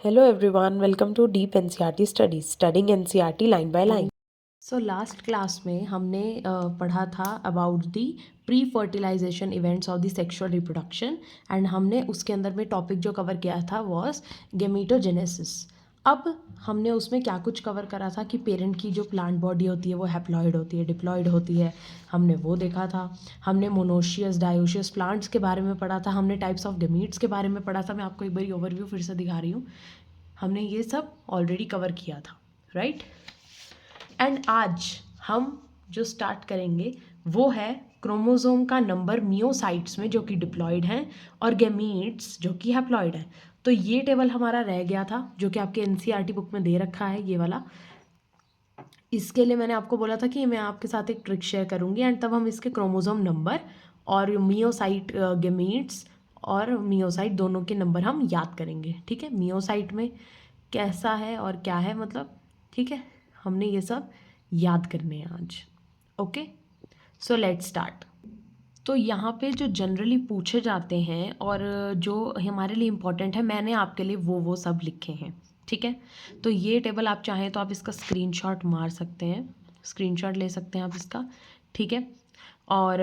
Hello everyone, welcome to Deep NCERT Studies, studying NCERT line by line. So last class में हमने पढ़ा था about the pre fertilization events of the sexual reproduction and हमने उसके अंदर में topic जो कवर किया था वॉज गेमीटोजेनेसिस। अब हमने उसमें क्या कुछ कवर करा था कि पेरेंट की जो प्लांट बॉडी होती है वो हैप्लॉइड होती है, डिप्लॉइड होती है, हमने वो देखा था। हमने मोनोशियस डायोशियस प्लांट्स के बारे में पढ़ा था, हमने टाइप्स ऑफ गेमीट्स के बारे में पढ़ा था। मैं आपको एक बार ओवरव्यू फिर से दिखा रही हूँ, हमने ये सब ऑलरेडी कवर किया था, राइट। एंड आज हम जो स्टार्ट करेंगे वो है क्रोमोसोम का नंबर मियोसाइट्स में जो कि डिप्लॉइड हैं और गैमीट्स जो कि हैप्लॉइड हैं। तो ये टेबल हमारा रह गया था जो कि आपके एनसीईआरटी बुक में दे रखा है, ये वाला। इसके लिए मैंने आपको बोला था कि मैं आपके साथ एक ट्रिक शेयर करूंगी एंड तब हम इसके क्रोमोसोम नंबर और मियोसाइट गैमीट्स और मियोसाइट दोनों के नंबर हम याद करेंगे, ठीक है। मियोसाइट में कैसा है और क्या है, मतलब, ठीक है, हमने ये सब याद करने हैं आज। Okay, so let's start. तो यहाँ पे जो जनरली पूछे जाते हैं और जो हमारे लिए इम्पोर्टेंट है, मैंने आपके लिए वो सब लिखे हैं, ठीक है। तो ये टेबल आप चाहें तो आप इसका स्क्रीनशॉट मार सकते हैं, स्क्रीनशॉट ले सकते हैं आप इसका, ठीक है। और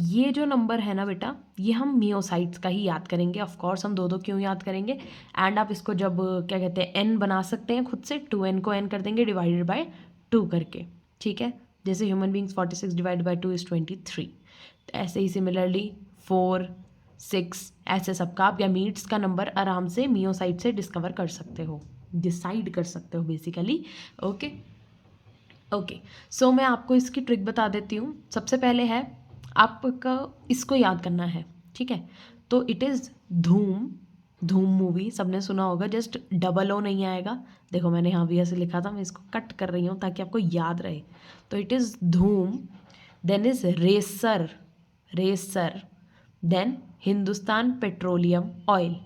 ये जो नंबर है ना बेटा, ये हम मियोसाइट्स का ही याद करेंगे। ऑफ कोर्स हम दो दो क्यों याद करेंगे, एंड आप इसको जब क्या कहते हैं एन बना सकते हैं खुद से, 2n को n कर देंगे डिवाइडेड बाय 2 करके, ठीक है। जैसे human beings 46 divide by 2 is 23। तो ऐसे ही सिमिलरली 4, 6 ऐसे सबका आप गैमीट्स का नंबर आराम से मियोसाइट से डिस्कवर कर सकते हो, डिसाइड कर सकते हो बेसिकली। ओके ओके, सो मैं आपको इसकी ट्रिक बता देती हूँ। सबसे पहले है आपका इसको याद करना है, ठीक है। तो इट इज़ धूम। धूम मूवी सबने सुना होगा, जस्ट डबल ओ नहीं आएगा। देखो मैंने यहाँ भी ऐसे लिखा था, मैं इसको कट कर रही हूँ ताकि आपको याद रहे। तो it is Dhoom, then is racer, racer, then Hindustan petroleum oil.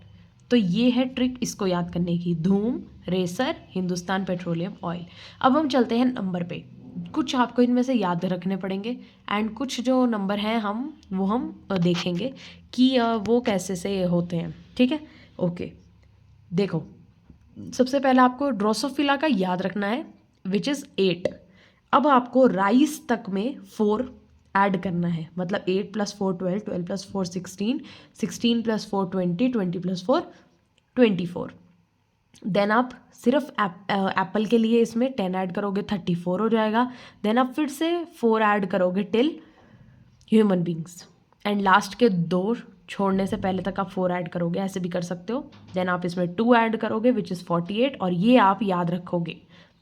तो ये है ट्रिक इसको याद करने की, धूम, रेसर, हिंदुस्तान पेट्रोलियम ऑयल। अब हम चलते हैं नंबर पे। कुछ आपको इनमें से याद रखने पड़ेंगे एंड कुछ जो नंबर हैं हम देखेंगे कि वो कैसे से होते हैं, ठीक है। ओके, देखो सबसे पहले आपको ड्रोसोफिला का याद रखना है विच इज़ 8। अब आपको राइस तक में 4 ऐड करना है, मतलब 8 + 4 12, 12 + 4 16, 16 + 4 20, 20 + 4 24। देन आप सिर्फ एप्पल के लिए इसमें 10 ऐड करोगे, 34 हो जाएगा। देन आप फिर से 4 ऐड करोगे till human beings, and last के 2 छोड़ने से पहले तक आप 4 ऐड करोगे, ऐसे भी कर सकते हो। देन आप इसमें 2 ऐड करोगे विच इज़ 48, और ये आप याद रखोगे,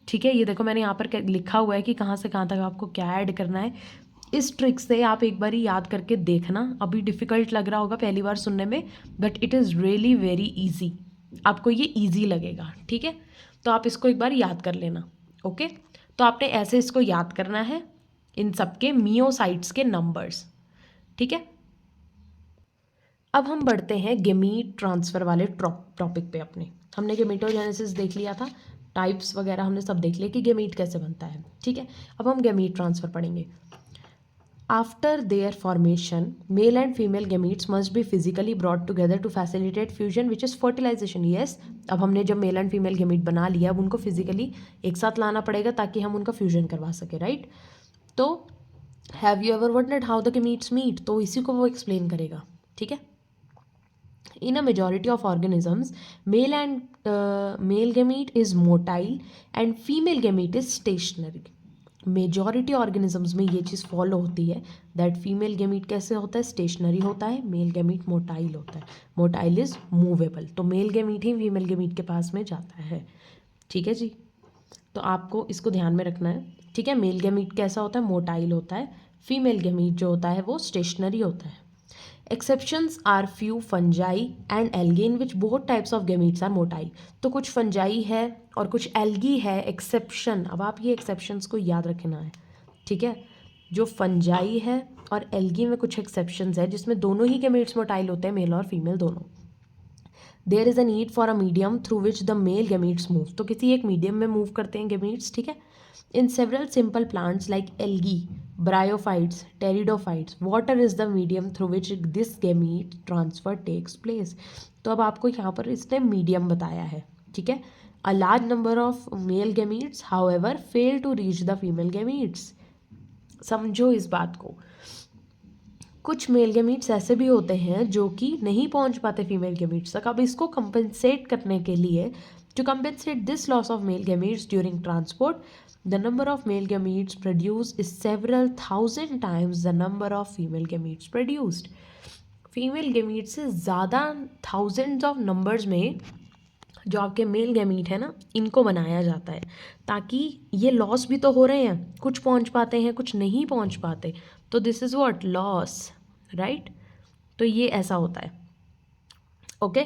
ठीक है। ये देखो मैंने यहाँ पर लिखा हुआ है कि कहाँ से कहाँ तक आपको क्या ऐड करना है। इस ट्रिक से आप एक बार ही याद करके देखना। अभी डिफ़िकल्ट लग रहा होगा पहली बार सुनने में, but it is really very easy. आपको ये ईजी लगेगा, ठीक है। तो आप इसको एक बार याद कर लेना, ओके। तो आपने ऐसे इसको याद करना है, इन सब के मियोसाइट्स के नंबर्स, ठीक है। अब हम बढ़ते हैं गेमीट ट्रांसफ़र वाले टॉपिक पे अपने। हमने गेमीटोजेनेसिस देख लिया था, टाइप्स वगैरह हमने सब देख लिया कि गेमीट कैसे बनता है, ठीक है। अब हम गेमीट ट्रांसफ़र पढ़ेंगे। After their formation male and female gametes must be physically brought together to facilitate fusion which is fertilization. Yes, अब हमने जब मेल एंड फीमेल गेमीट बना लिया, अब उनको फिजिकली एक साथ लाना पड़ेगा ताकि हम उनका फ्यूजन करवा सके, राइट। तो have you ever wondered how the gametes meet, तो इसी को वो एक्सप्लेन करेगा, ठीक है। In a majority of organisms, male gamete is motile and female gamete is stationary. Majority organisms में ये चीज़ फॉलो होती है दैट फीमेल गेमीट कैसे होता है, स्टेशनरी होता है, मेल गेमीट मोटाइल होता है। मोटाइल इज मूवेबल, तो मेल गेमीट ही फीमेल गेमीट के पास में जाता है, ठीक है जी। तो आपको इसको ध्यान में रखना है, ठीक है। मेल गेमीट कैसा होता है, मोटाइल होता है। फीमेल गेमीट जो होता है वो स्टेशनरी होता है। Exceptions are few fungi and algae in which both types of gametes are motile. तो कुछ फंजाई है और कुछ एल्गी है, एक्सेप्शन। अब आप ये एक्सेप्शंस को याद रखना है, ठीक है। जो फंजाई है और एल्गी में कुछ एक्सेप्शंस है जिसमें दोनों ही गेमीट्स मोटाइल होते हैं, मेल और फीमेल दोनों। There is a need for a medium through which the male gametes move, तो किसी एक मीडियम में मूव करते हैं गेमीट्स, ठीक है। In several simple plants like algae, bryophytes, pteridophytes, water is the medium through which this gamete transfer takes place. तो अब आपको यहाँ पर इसने मीडियम बताया है, ठीक है। A large number of male gametes however fail to reach the female gametes. समझो इस बात को, कुछ मेल गैमीट्स ऐसे भी होते हैं जो कि नहीं पहुंच पाते फीमेल गैमीट्स तक। अब इसको कंपनसेट करने के लिए, to compensate this loss of male gametes during transport, the number of male gametes produced is several thousand times the number of female gametes produced. Female gamete से ज़्यादा थाउजेंड्स ऑफ नंबर्स में जो आपके male gamete है ना, इनको बनाया जाता है, ताकि ये लॉस भी तो हो रहे हैं, कुछ पहुंच पाते हैं कुछ नहीं पहुंच पाते, तो this is what loss, right. तो ये ऐसा होता है। ओके,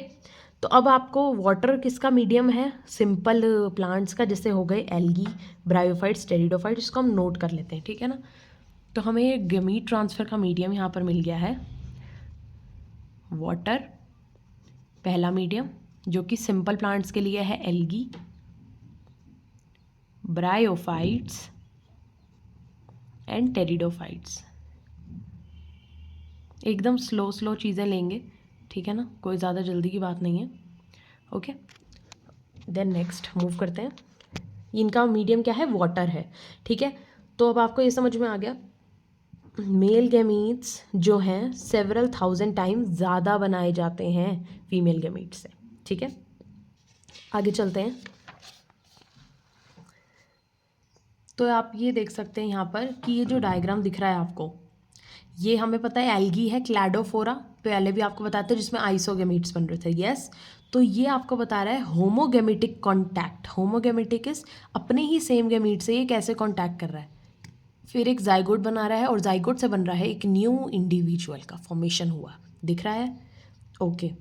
तो अब आपको वाटर किसका मीडियम है, सिंपल प्लांट्स का, जैसे हो गए एल्गी, ब्रायोफाइट्स, टेरिडोफाइट्स, इसको हम नोट कर लेते हैं, ठीक है ना। तो हमें गैमीट ट्रांसफ़र का मीडियम यहाँ पर मिल गया है वाटर, पहला मीडियम, जो कि सिंपल प्लांट्स के लिए है एल्गी, ब्रायोफाइट्स एंड टेरिडोफाइट्स। एकदम स्लो स्लो चीज़ें लेंगे, ठीक है ना, कोई ज़्यादा जल्दी की बात नहीं है। ओके, देन नेक्स्ट मूव करते हैं। इनका मीडियम क्या है, वाटर है, ठीक है। तो अब आपको ये समझ में आ गया, मेल गैमीट्स जो हैं सेवरल थाउजेंड टाइम्स ज़्यादा बनाए जाते हैं फीमेल गैमीट्स से, ठीक है। आगे चलते हैं। तो आप ये देख सकते हैं यहाँ पर कि ये जो डायग्राम दिख रहा है आपको, ये हमें पता है एल्गी है, क्लैडोफोरा, पहले भी आपको बताते हैं, जिसमें आइसोगैमीट्स बन रहे थे, यस। तो ये आपको बता रहा है होमोगैमेटिक कॉन्टैक्ट। होमोगैमेटिक इज अपने ही सेम गैमीट से ये कैसे कॉन्टैक्ट कर रहा है, फिर एक जाइगोट बना रहा है, और जाइगोट से बन रहा है एक न्यू इंडिविजुअल का फॉर्मेशन हुआ, दिख रहा है। ओके,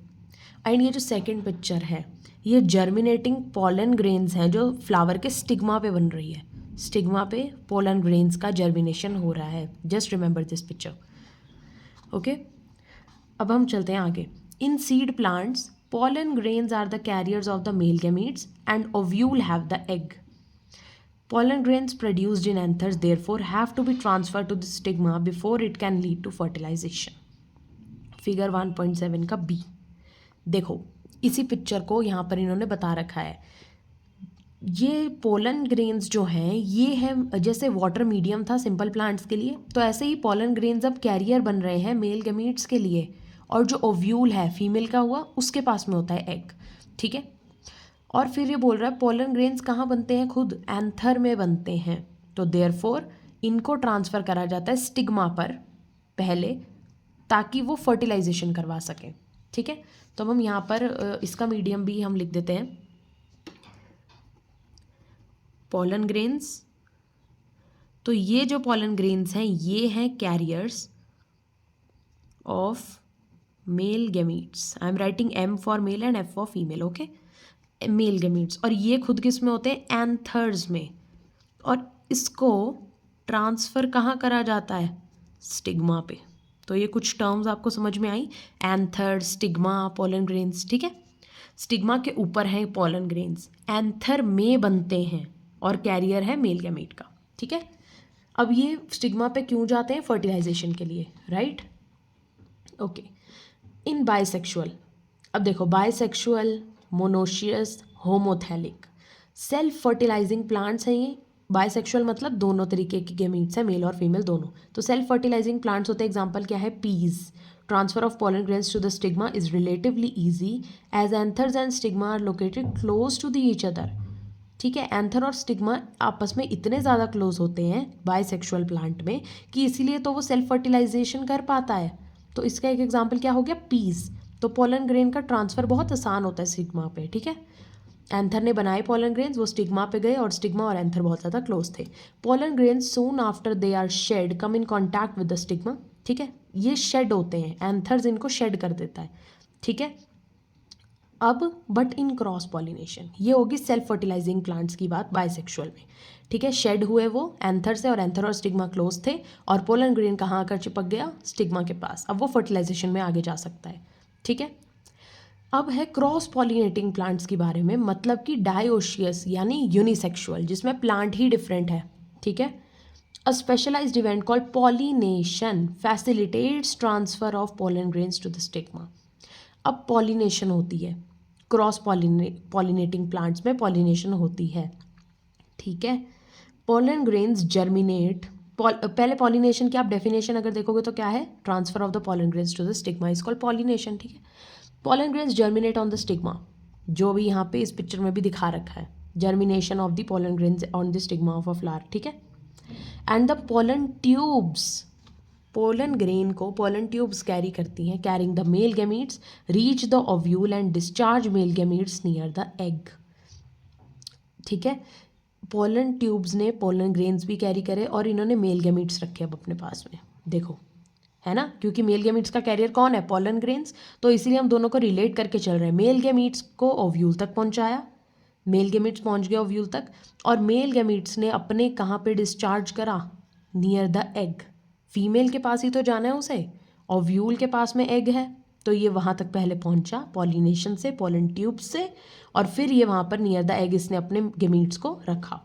एंड ये जो सेकंड पिक्चर है, ये जर्मिनेटिंग पोलन ग्रेन्स हैं जो फ्लावर के स्टिग्मा पे बन रही है, स्टिग्मा पे पोलन ग्रेन्स का जर्मिनेशन हो रहा है। Just remember this picture. Okay, अब हम चलते हैं आगे। In seed plants pollen grains are the carriers of the male gametes and ovule have the egg. Pollen grains produced in anthers therefore have to be transferred to the stigma before it can lead to fertilization. Figure 1.7 का B देखो, इसी picture को यहाँ पर इन्होंने बता रखा है। ये पोलन ग्रेन्स जो हैं ये है, जैसे वाटर मीडियम था सिंपल प्लांट्स के लिए, तो ऐसे ही पोलन ग्रेन्स अब कैरियर बन रहे हैं मेल गैमीट्स के लिए, और जो ओव्यूल है फीमेल का हुआ उसके पास में होता है एग, ठीक है। और फिर ये बोल रहा है पोलन ग्रेन्स कहाँ बनते हैं, खुद एंथर में बनते हैं, तो देयरफॉर इनको ट्रांसफ़र करा जाता है स्टिग्मा पर पहले, ताकि वो फर्टिलाइजेशन करवा सकें, ठीक है। तो हम यहाँ पर इसका मीडियम भी हम लिख देते हैं, पोलन ग्रेन्स। तो ये जो पोलन ग्रेन्स हैं ये हैं carriers of male gametes. I am writing M for male and F for female, okay, male gametes. और ये खुद किस में होते हैं, एंथर्स में, और इसको ट्रांसफ़र कहाँ करा जाता है, स्टिग्मा पे। तो ये कुछ टर्म्स आपको समझ में आई, एंथर, स्टिग्मा, पोलन ग्रेन्स, ठीक है। स्टिग्मा के ऊपर है पोलन ग्रेन्स, एंथर में बनते हैं, और कैरियर है मेल गैमीट का, ठीक है। अब ये स्टिग्मा पे क्यों जाते हैं, फर्टिलाइजेशन के लिए, राइट। ओके, इन बाइसेक्सुअल, अब देखो bisexual, monoecious, homothallic, self fertilising plants हैं ये। बाइसेक्सुअल मतलब दोनों तरीके की गैमीट्स हैं, मेल और फीमेल दोनों। तो सेल्फ फर्टिलाइजिंग प्लांट्स होते हैं, एग्जांपल क्या है, peas. Transfer of pollen grains to the stigma is relatively easy as anthers and stigma are located close to the each other, ठीक है। एंथर और स्टिग्मा आपस में इतने ज़्यादा क्लोज होते हैं बाइसेक्सुअल प्लांट में कि इसीलिए तो वो सेल्फ फर्टिलाइजेशन कर पाता है। तो इसका एक एग्जांपल क्या हो गया, पीस। तो पोलन ग्रेन का ट्रांसफ़र बहुत आसान होता है स्टिग्मा पे, ठीक है। एंथर ने बनाए पोलन ग्रेन्स, वो स्टिग्मा पे गए, और स्टिग्मा और एंथर बहुत ज़्यादा क्लोज थे। Pollen grains soon after they are shed come in contact with the stigma, ठीक है। ये शेड होते हैं, एंथर्स इनको शेड कर देता है, ठीक है। अब बट इन क्रॉस पॉलिनेशन, ये होगी सेल्फ फर्टिलाइजिंग प्लांट्स की बात बाइसेक्सुअल में, ठीक है। शेड हुए वो एंथर से, और एंथर और स्टिग्मा क्लोज थे, और पोलन ग्रेन कहाँ आकर चिपक गया, स्टिग्मा के पास। अब वो फर्टिलाइजेशन में आगे जा सकता है, ठीक है। अब है क्रॉस पॉलिनेटिंग प्लांट्स के बारे में, मतलब कि डायोशियस यानी यूनिसेक्सुअल, जिसमें प्लांट ही डिफरेंट है, ठीक है। A specialised event called pollination facilitates transfer of pollen grains to the stigma. अब पॉलिनेशन होती है, क्रॉस पॉलिनेटिंग प्लांट्स में पॉलिनेशन होती है, ठीक है। पोलन ग्रेन्स जर्मिनेट, पहले पॉलिनेशन की आप डेफिनेशन अगर देखोगे तो क्या है, transfer of the pollen grains to the stigma is called pollination, ठीक है। Pollen grains germinate on the stigma, जो भी यहाँ पे इस पिक्चर में भी दिखा रखा है, germination of the pollen grains on the stigma of a flower, ठीक है। And the pollen tubes, pollen grain को पोलन ट्यूब्स कैरी करती हैं, carrying the male gametes reach the ovule and discharge male gametes near the egg, ठीक है। Pollen tubes ने pollen grains भी carry करे और इन्होंने मेल गैमीट्स रखे अब अपने पास में, देखो, है ना, क्योंकि मेल गैमीट्स का कैरियर कौन है, पोलन ग्रेन्स, तो इसीलिए हम दोनों को रिलेट करके चल रहे हैं। मेल गैमीट्स को ओव्यूल तक पहुंचाया, मेल गैमीट्स पहुंच गए ओव्यूल तक, और मेल गैमीट्स ने अपने कहाँ पे डिस्चार्ज करा, नियर द एग, फीमेल के पास ही तो जाना है उसे, ओव्यूल के पास में एग है, तो ये वहाँ तक पहले पहुँचा पॉलिनेशन से, पोलन ट्यूब से, और फिर ये वहाँ पर नियर द एग इसने अपने गैमीट्स को रखा,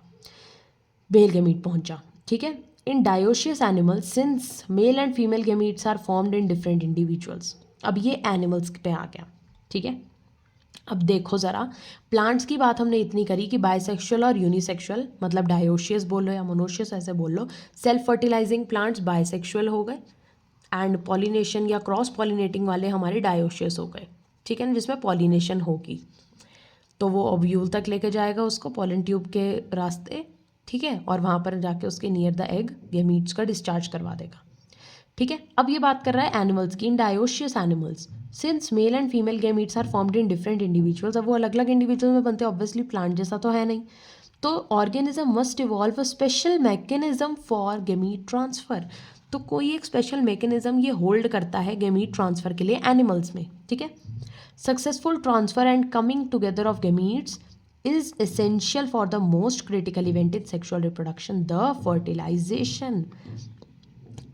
मेल गैमीट पहुँचा, ठीक है। In dioecious animals since male and female gametes are formed in different individuals, अब ये एनिमल्स पे आ गया, ठीक है। अब देखो ज़रा, प्लांट्स की बात हमने इतनी करी कि बायसेक्सुअल और यूनिसेक्सुअल, मतलब डायोशियस बोल लो या मोनोशियस ऐसे बोल लो, सेल्फ फर्टिलाइजिंग प्लांट्स बायसेक्सुअल हो गए, एंड पॉलिनेशन या क्रॉस पॉलिनेटिंग वाले हमारे डायोशियस हो गए, ठीक है ना, जिसमें पॉलिनेशन होगी, तो वो ओव्यूल तक लेके जाएगा उसको पोलन ट्यूब के रास्ते, ठीक है, और वहाँ पर जाके उसके नियर द एग गैमीट्स का डिस्चार्ज करवा देगा, ठीक है। अब ये बात कर रहा है एनिमल्स की, in dioecious animals since male and female gametes are formed in different individuals, अब वो अलग अलग इंडिविजुअल में बनते हैं, ऑब्वियसली प्लांट जैसा तो है नहीं, तो organism must evolve a special mechanism for gamete transfer, तो कोई एक स्पेशल मैकेनिज्म ये होल्ड करता है गैमीट ट्रांसफर के लिए एनिमल्स में, ठीक है। Successful transfer and coming together of gametes is essential for the most critical event in sexual reproduction, the fertilization।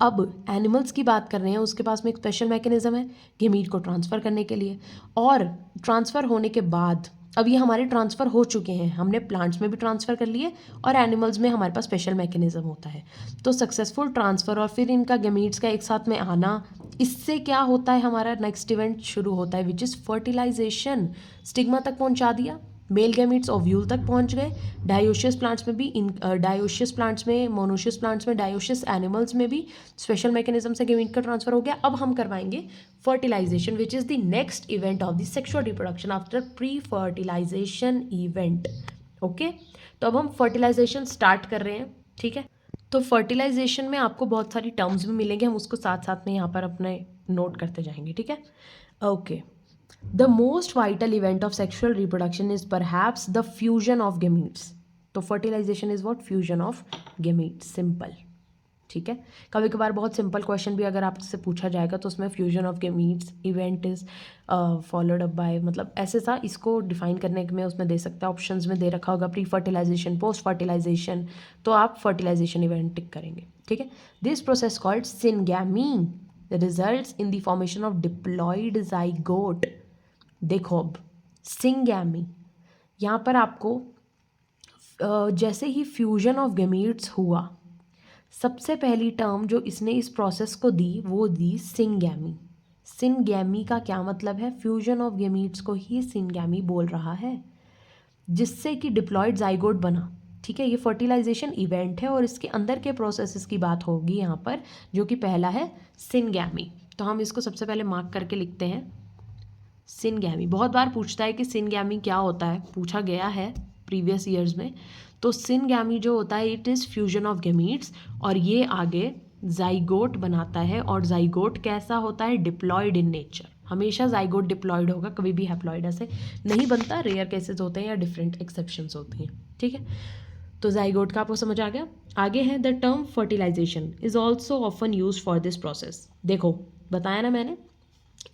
अब एनिमल्स की बात कर रहे हैं, उसके पास में एक स्पेशल मैकेनिज्म है गैमीट को ट्रांसफ़र करने के लिए, और ट्रांसफ़र होने के बाद अब ये हमारे ट्रांसफ़र हो चुके हैं, हमने प्लांट्स में भी ट्रांसफ़र कर लिए और एनिमल्स में हमारे पास स्पेशल मैकेनिज्म होता है, तो सक्सेसफुल ट्रांसफ़र और फिर इनका गैमीट्स का एक साथ में आना, इससे क्या होता है, हमारा नेक्स्ट इवेंट शुरू होता है विच इज़ फर्टिलाइजेशन। स्टिग्मा तक पहुंचा दिया, मेल गैमीट्स ओव्यूल तक पहुंच गए, डायोशियस प्लांट्स में भी, डायोशियस प्लांट्स में, मोनोशियस प्लांट्स में, डायोशियस एनिमल्स में भी स्पेशल मैकेनिज्म से गैमीट का ट्रांसफर हो गया। अब हम करवाएंगे fertilisation which is the next event of the sexual reproduction after pre fertilisation event, okay. तो अब हम फर्टिलाइजेशन स्टार्ट कर रहे हैं, ठीक है। तो फर्टिलाइजेशन में आपको बहुत सारी टर्म्स भी मिलेंगे, हम उसको साथ साथ में यहाँ पर अपने नोट करते जाएंगे, ठीक है, okay. The most vital event of sexual reproduction is perhaps the fusion of gametes. तो fertilization is what? Fusion of gametes. Simple. ठीक है, कभी कभार बहुत सिंपल क्वेश्चन भी अगर आपसे पूछा जाएगा तो उसमें fusion of gametes event is followed up by, मतलब ऐसे सा इसको डिफाइन करने में उसमें दे सकता है, ऑप्शंस में दे रखा होगा प्री फर्टिलाइजेशन, पोस्ट फर्टिलाइजेशन, तो आप फर्टिलाइजेशन इवेंट टिक करेंगे, ठीक है। This process called syngamy results in the formation of diploid zygote. देखो अब सिंगैमी, यहाँ पर आपको जैसे ही फ्यूजन ऑफ गैमीट्स हुआ, सबसे पहली टर्म जो इसने इस प्रोसेस को दी वो दी सिंगैमी। सिंगैमी का क्या मतलब है? फ्यूजन ऑफ गैमीट्स को ही सिंगैमी बोल रहा है, जिससे कि डिप्लॉयड जाइगोट बना, ठीक है। ये फर्टिलाइजेशन इवेंट है और इसके अंदर के प्रोसेसेस की बात होगी यहाँ पर, जो कि पहला है सिंगैमी। तो हम इसको सबसे पहले मार्क करके लिखते हैं सिनगैमी। बहुत बार पूछता है कि सिनगैमी क्या होता है, पूछा गया है प्रीवियस ईयर्स में। तो सिनगैमी जो होता है it is fusion of gametes, और ये आगे जाइगोट बनाता है, और जाइगोट कैसा होता है? Diploid in nature. हमेशा जाइगोट डिप्लॉयड होगा, कभी भी हैप्लॉयड ऐसे नहीं बनता, रेयर केसेस होते हैं या डिफरेंट एक्सेप्शंस होती हैं, ठीक है। तो जाइगोट का आपको समझ आ गया। आगे है the term fertilisation is also often use for this process. देखो बताया ना मैंने,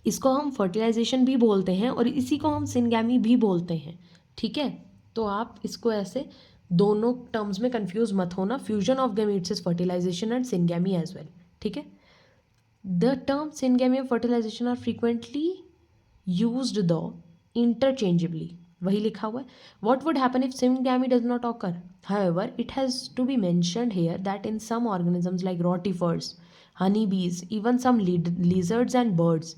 इसको हम फर्टिलाइजेशन भी बोलते हैं और इसी को हम सिनगैमी भी बोलते हैं, ठीक है। तो आप इसको ऐसे दोनों टर्म्स में कंफ्यूज मत होना, fusion of gametes is fertilisation and syngamy as well, ठीक है। द टर्म सिनगैमी और fertilisation are frequently used to interchangeably, वही लिखा हुआ है। What would happen if syngamy does not occur? However, it has to be mentioned here that in some organisms like rotifers, honeybees, even some lizards and birds,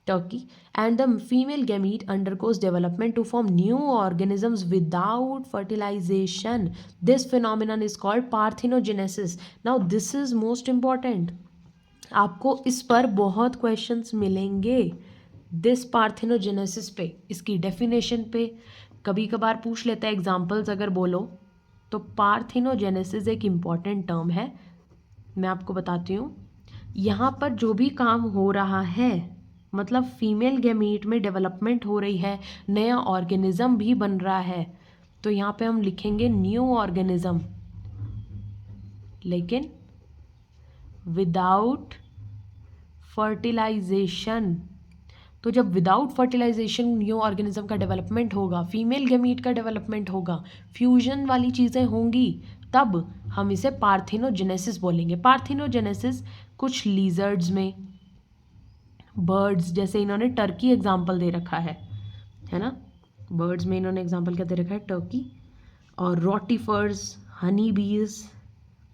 turkey, and the female gamete undergoes development to form new organisms without fertilization. This phenomenon is called parthenogenesis. Now this is most important. आपको इस पर बहुत questions मिलेंगे, this parthenogenesis पे, इसकी definition पे। कभी कभार पूछ लेता है एग्जांपल्स अगर बोलो तो। पार्थेनोजेनेसिस एक इम्पॉर्टेंट टर्म है, मैं आपको बताती हूँ। यहाँ पर जो भी काम हो रहा है, मतलब फीमेल गैमीट में डेवलपमेंट हो रही है, नया ऑर्गेनिज्म भी बन रहा है, तो यहाँ पे हम लिखेंगे न्यू ऑर्गेनिज्म, लेकिन विदाउट फर्टिलाइजेशन। तो जब विदाउट फर्टिलाइजेशन न्यू ऑर्गेनिज्म का डेवलपमेंट होगा, फीमेल गैमीट का डेवलपमेंट होगा, फ्यूजन वाली चीज़ें होंगी, तब हम इसे पार्थेनोजेनेसिस बोलेंगे। पार्थेनोजेनेसिस कुछ लीजर्ड्स में, बर्ड्स, जैसे इन्होंने टर्की एग्जाम्पल दे रखा है ना, बर्ड्स में इन्होंने एग्जाम्पल क्या दे रखा है, टर्की, और रोटिफर्स, हनी बीज।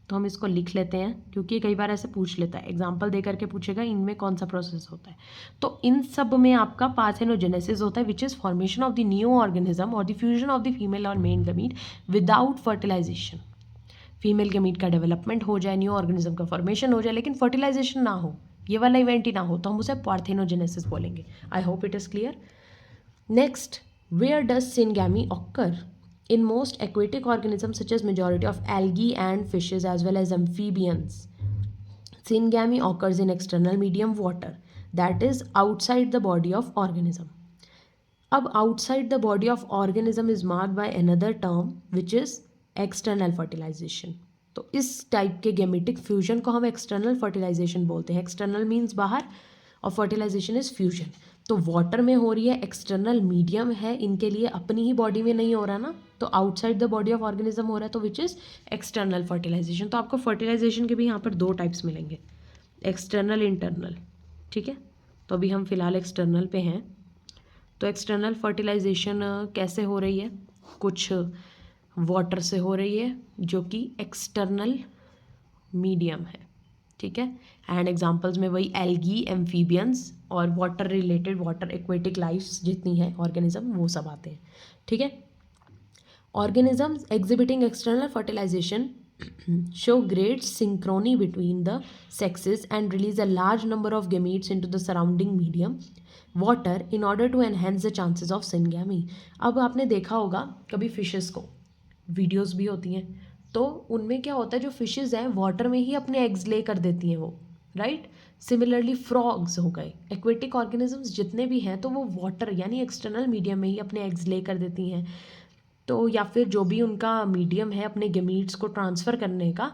तो हम इसको लिख लेते हैं क्योंकि कई बार ऐसे पूछ लेता है, एग्जाम्पल दे करके पूछेगा इनमें कौन सा प्रोसेस होता है। तो इन सब में आपका पार्थेनोजेनेसिस होता है, which is formation of the new organism और the fusion of the female और male gamete without fertilisation. Female gamete का डेवलपमेंट हो जाए, न्यू ऑर्गेनिज्म का फॉर्मेशन हो जाए, लेकिन फर्टिलाइजेशन ना हो, ये वाला इवेंट ही ना हो, तो हम उसे पार्थेनोजेनेसिस बोलेंगे। I hope it is clear. Next, where does syngamy occur? In most aquatic organisms such as majority of algae and fishes as well as amphibians, syngamy occurs in external medium water, that is outside the body of organism. अब outside the body of organism is marked by another term which is external fertilization. तो इस type के gametic fusion को हम external fertilisation बोलते हैं। External means बाहर और फर्टिलाइजेशन इज फ्यूजन। तो वाटर में हो रही है, एक्सटर्नल मीडियम है इनके लिए, अपनी ही बॉडी में नहीं हो रहा ना, तो outside the body of organism हो रहा है, तो विच इज़ एक्सटर्नल फर्टिलाइजेशन। तो आपको फर्टिलाइजेशन के भी यहाँ पर दो टाइप्स मिलेंगे, एक्सटर्नल, इंटरनल। ठीक है, तो अभी हम फिलहाल एक्सटर्नल पे हैं। तो एक्सटर्नल फर्टिलाइजेशन कैसे हो रही है? कुछ वाटर से हो रही है जो कि एक्सटर्नल मीडियम है। ठीक है, एंड एग्जांपल्स में वही एल्गी, एम्फीबियंस और water related, water aquatic lifes जितनी है ऑर्गेनिज्म, वो सब आते हैं। ठीक है, organisms exhibiting external fertilization show great synchrony between the sexes and release a large number of gametes into the surrounding medium water in order to enhance the chances of syngamy. अब आपने देखा होगा कभी फिशेस को, videos भी होती हैं, तो उनमें क्या होता है, जो फिशेस हैं वाटर में ही अपने एग्स ले कर देती हैं वो, राइट। सिमिलरली फ्रॉग्स हो गए, एक्वेटिक ऑर्गेनिजम्स जितने भी हैं, तो वो वाटर यानी एक्सटर्नल मीडियम में ही अपने एग्स ले कर देती हैं। तो या फिर जो भी उनका मीडियम है अपने गमीट्स को ट्रांसफ़र करने का,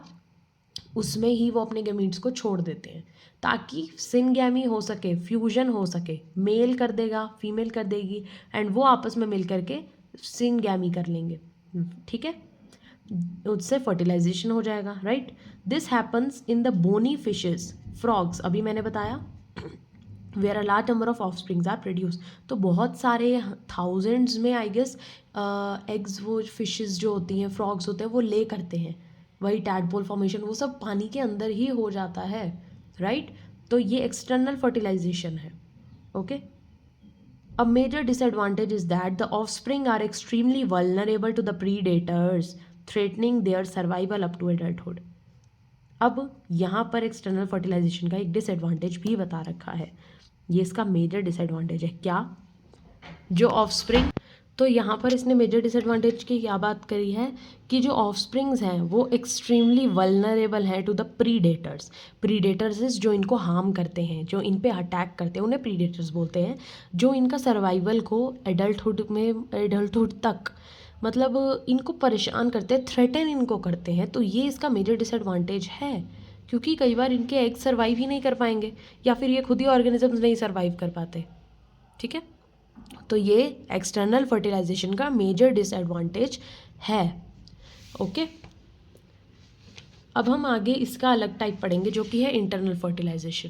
उसमें ही वो अपने गमीट्स को छोड़ देते हैं ताकि सिनगैमी हो सके, फ्यूजन हो सके। मेल कर देगा, फीमेल कर देगी, एंड वो आपस में मिल करके सिनगैमी कर लेंगे। ठीक है, उससे फर्टिलाइजेशन हो जाएगा, right. This happens in the bony fishes, frogs, अभी मैंने बताया, where a large number of offsprings are produce. तो बहुत सारे थाउजेंड्स में आई गेस एग्स, वो फिशेस जो होती हैं, फ्रॉग्स होते हैं, वो ले करते हैं। वही टैडपोल फॉर्मेशन, वो सब पानी के अंदर ही हो जाता है, राइट। तो ये एक्सटर्नल फर्टिलाइजेशन है। Okay, a major disadvantage is that the offspring are extremely vulnerable to the predators, threatening their survival up to adulthood. अब यहाँ पर एक्सटर्नल फर्टिलाइजेशन का एक डिसएडवांटेज भी बता रखा है, ये इसका मेजर डिसएडवांटेज है। क्या? जो ऑफस्प्रिंग, तो यहाँ पर इसने मेजर डिसएडवांटेज की क्या बात करी है कि जो ऑफस्प्रिंग्स हैं वो एक्सट्रीमली वल्नरेबल हैं to the predators. Predators is जो इनको हार्म करते हैं, जो इन पे अटैक करते हैं, उन्हें प्रीडेटर्स बोलते हैं। जो इनका सर्वाइवल को एडल्टहुड तक, मतलब इनको परेशान करते हैं, थ्रेटन इनको करते हैं। तो ये इसका मेजर डिसएडवांटेज है, क्योंकि कई बार इनके एग सर्वाइव ही नहीं कर पाएंगे, या फिर ये खुद ही ऑर्गेनिजम्स नहीं सर्वाइव कर पाते। ठीक है, तो ये एक्सटर्नल फर्टिलाइजेशन का मेजर डिसएडवांटेज है। ओके, अब हम आगे इसका अलग टाइप पढ़ेंगे जो कि है internal fertilisation.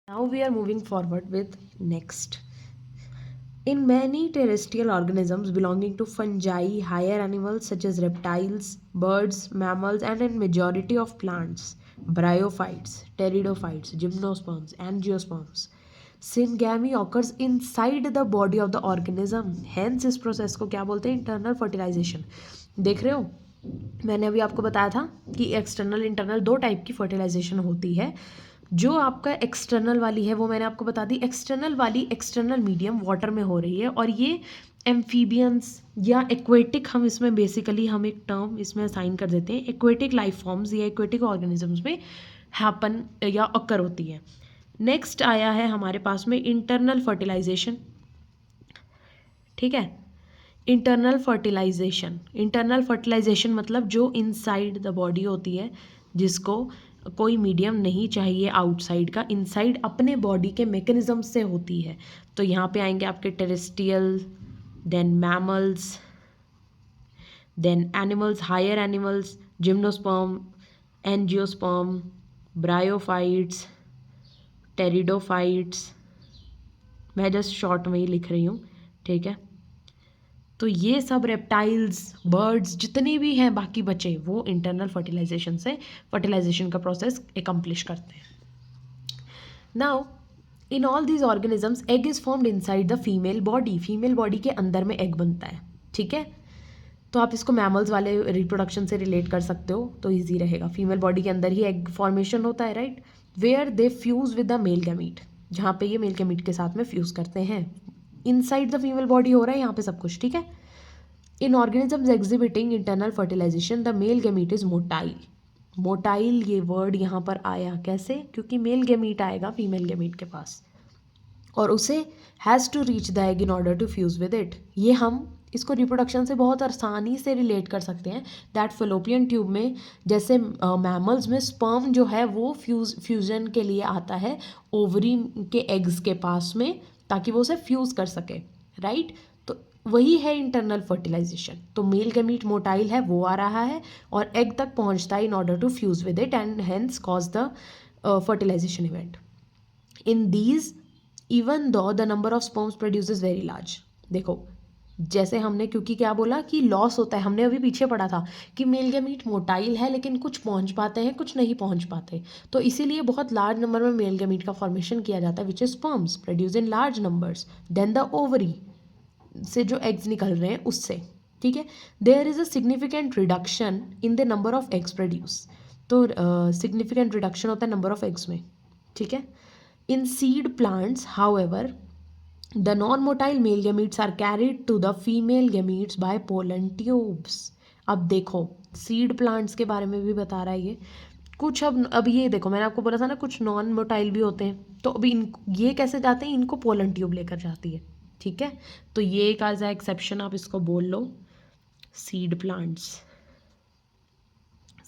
Now we are moving forward with next. In many terrestrial organisms belonging to fungi, higher animals such as reptiles, birds, mammals, and in majority of plants, bryophytes, pteridophytes, gymnosperms, angiosperms, syngamy occurs inside the body of the organism, hence इस process को क्या बोलते हैं? Internal fertilisation. देख रहे हो, मैंने अभी आपको बताया था कि एक्सटर्नल इंटरनल दो टाइप की फर्टिलाइजेशन होती है। जो आपका एक्सटर्नल वाली है वो मैंने आपको बता दी, एक्सटर्नल वाली एक्सटर्नल मीडियम वाटर में हो रही है, और ये एम्फीबियंस या एक्वेटिक, हम इसमें बेसिकली हम एक टर्म इसमें असाइन कर देते हैं, एक्वेटिक लाइफ फॉर्म्स या एक्वेटिक ऑर्गेनिजम्स में हैपन या अकर होती है। नेक्स्ट आया है हमारे पास में इंटरनल फर्टिलाइजेशन। ठीक है, इंटरनल फर्टिलाइजेशन, इंटरनल फर्टिलाइजेशन मतलब जो इनसाइड द बॉडी होती है, जिसको कोई मीडियम नहीं चाहिए आउटसाइड का, इनसाइड अपने बॉडी के मैकेनिज्म से होती है। तो यहाँ पे आएंगे आपके terrestrial, then mammals, then animals, higher animals, gymnosperm, angiosperm, bryophytes, pteridophytes, मैं जस्ट शॉर्ट में ही लिख रही हूँ। ठीक है, तो ये सब रेप्टाइल्स, बर्ड्स जितने भी हैं बाकी बचे, वो इंटरनल फर्टिलाइजेशन से फर्टिलाइजेशन का प्रोसेस एकम्प्लिश करते हैं। Now in all these organisms egg is formed inside the female body, female body के अंदर में एग बनता है। ठीक है, तो आप इसको मैमल्स वाले रिप्रोडक्शन से रिलेट कर सकते हो तो ईजी रहेगा। फीमेल बॉडी के अंदर ही एग फॉर्मेशन होता है, right, where they fuse with the male gamete, जहाँ पे ये मेल गैमीट के साथ में फ्यूज करते हैं। इनसाइड द फीमेल बॉडी हो रहा है यहाँ पे सब कुछ। ठीक है, in organisms exhibiting internal fertilisation the male gamete is motile. Motile ये वर्ड यहाँ पर आया कैसे? क्योंकि मेल गैमीट आएगा फीमेल गैमीट के पास और उसे has to reach the egg in order to fuse with it. ये हम इसको रिप्रोडक्शन से बहुत आसानी से रिलेट कर सकते हैं। दैट फेलोपियन ट्यूब में जैसे मैमल्स में स्पर्म जो है वो फ्यूजन के लिए आता है ओवरी के एग्स के पास में, ताकि वो उसे फ्यूज कर सके, राइट। तो वही है इंटरनल फर्टिलाइजेशन। तो मेल गैमीट मोटाइल है, वो आ रहा है और एग तक पहुंचता है in order to fuse with it and hence cause the fertilisation event. In these even though the number of sperms produces very large. देखो जैसे हमने, क्योंकि क्या बोला कि लॉस होता है, हमने अभी पीछे पढ़ा था कि मेल गैमीट मोटाइल है लेकिन कुछ पहुंच पाते हैं कुछ नहीं पहुंच पाते, तो इसीलिए बहुत लार्ज नंबर में मेल गैमीट का फॉर्मेशन किया जाता है which is sperms produce in large numbers then the ovary से जो एग्स निकल रहे हैं उससे। ठीक है, there is a significant reduction in the number of eggs produce. तो सिग्निफिकेंट रिडक्शन होता है नंबर ऑफ एग्स में। ठीक है, in seed plants however the non-motile male gametes are carried to the female gametes by pollen tubes। अब देखो seed plants के बारे में भी बता रहा है ये कुछ। अब ये देखो, मैंने आपको बोला था ना कुछ नॉन मोटाइल भी होते हैं, तो अभी ये कैसे जाते हैं, इनको पोलन ट्यूब लेकर जाती है। ठीक है, तो ये एक एज एक्सेप्शन आप इसको बोल लो, सीड प्लांट्स।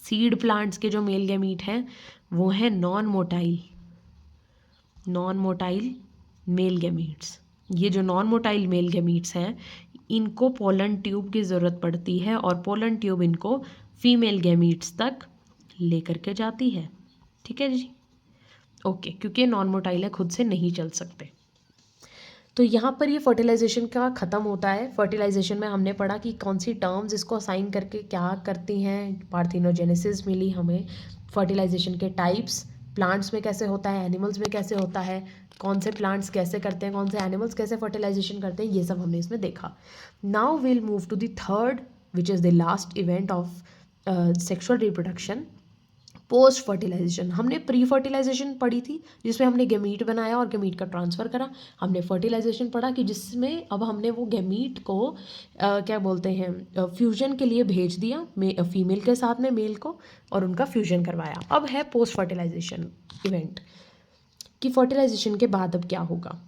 सीड प्लांट्स के जो मेल गैमीट हैं वो है नॉन मोटाइल मेल गैमीट्स। ये जो नॉन मोटाइल मेल गैमीट्स हैं इनको पोलन ट्यूब की ज़रूरत पड़ती है और पोलन ट्यूब इनको फीमेल गैमीट्स तक लेकर के जाती है। ठीक है जी, ओके, क्योंकि नॉन मोटाइल है खुद से नहीं चल सकते। तो यहाँ पर ये फर्टिलाइजेशन का ख़त्म होता है। फर्टिलाइजेशन में हमने पढ़ा कि कौन सी टर्म्स इसको असाइन करके क्या करती हैं। पार्थिनोजेनेसिस मिली हमें, फर्टिलाइजेशन के टाइप्स, प्लांट्स में कैसे होता है, एनिमल्स में कैसे होता है, कौन से प्लांट्स कैसे करते हैं, कौन से एनिमल्स कैसे फर्टिलाइजेशन करते हैं, ये सब हमने इसमें देखा। Now will move to the third which is the last event of sexual reproduction, post fertilisation. हमने प्री फर्टिलाइजेशन पढ़ी थी जिसमें हमने गैमीट बनाया और गैमीट का ट्रांसफ़र करा। हमने फर्टिलाइजेशन पढ़ा कि जिसमें अब हमने वो गैमीट को क्या बोलते हैं फ्यूजन के लिए भेज दिया फीमेल के साथ में मेल को और उनका फ्यूजन करवाया। अब है पोस्ट फर्टिलाइजेशन इवेंट कि फर्टिलाइजेशन के बाद अब क्या होगा।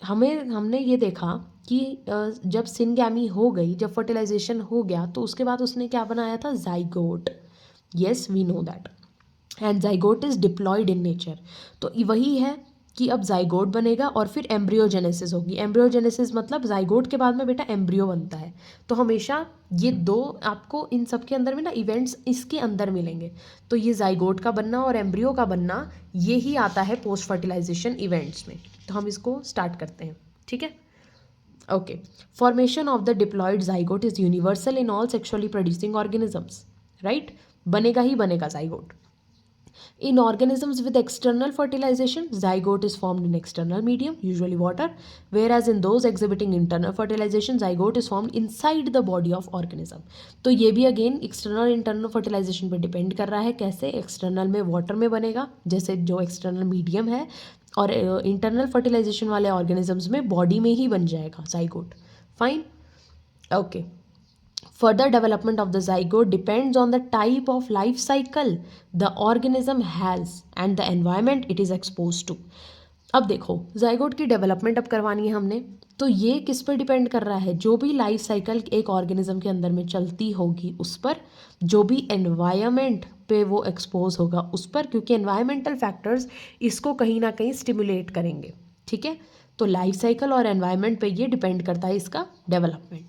हमने ये देखा कि जब सिनगैमी हो गई, जब फर्टिलाइजेशन हो गया तो उसके बाद उसने क्या बनाया था, zygote. Yes we know that, and zygote is diploid in nature. तो वही है कि अब जाइगोट बनेगा और फिर एम्ब्रियोजेनेसिस होगी। एम्ब्रियोजेनेसिस मतलब जाइगोट के बाद में बेटा एम्ब्रियो बनता है। तो हमेशा ये दो आपको इन सब के अंदर में ना इवेंट्स इसके अंदर मिलेंगे। तो ये जाइगोट का बनना और एम्ब्रियो का बनना ये ही आता है पोस्ट फर्टिलाइजेशन इवेंट्स में। तो हम इसको स्टार्ट करते हैं। ठीक है, okay. Formation of the diploid zygote is universal in all sexually producing organisms, right. बनेगा ही बनेगा zygote. In organisms with external fertilization, zygote is formed in external medium, usually water, whereas in those exhibiting internal fertilization, zygote is formed inside the body of organism. तो ये भी again external internal fertilisation पे depend कर रहा है. कैसे? External में water में बनेगा, जैसे जो एक्सटर्नल मीडियम है, और इंटरनल फर्टिलाइजेशन वाले ऑर्गेनिजम्स में बॉडी में ही बन जाएगा zygote. Fine, okay. Further development of the zygote depends on the type of life cycle the organism has and the environment it is exposed to. अब देखो, zygote की डेवलपमेंट अब करवानी है हमने, तो ये किस पर डिपेंड कर रहा है? जो भी लाइफ साइकिल एक ऑर्गेनिज्म के अंदर में चलती होगी उस पर, जो भी एनवायरनमेंट पे वो एक्सपोज होगा उस पर, क्योंकि एनवायरमेंटल फैक्टर्स इसको कहीं ना कहीं स्टिमुलेट करेंगे. ठीक है, तो लाइफ साइकिल और एनवायरनमेंट पे ये डिपेंड करता है इसका development.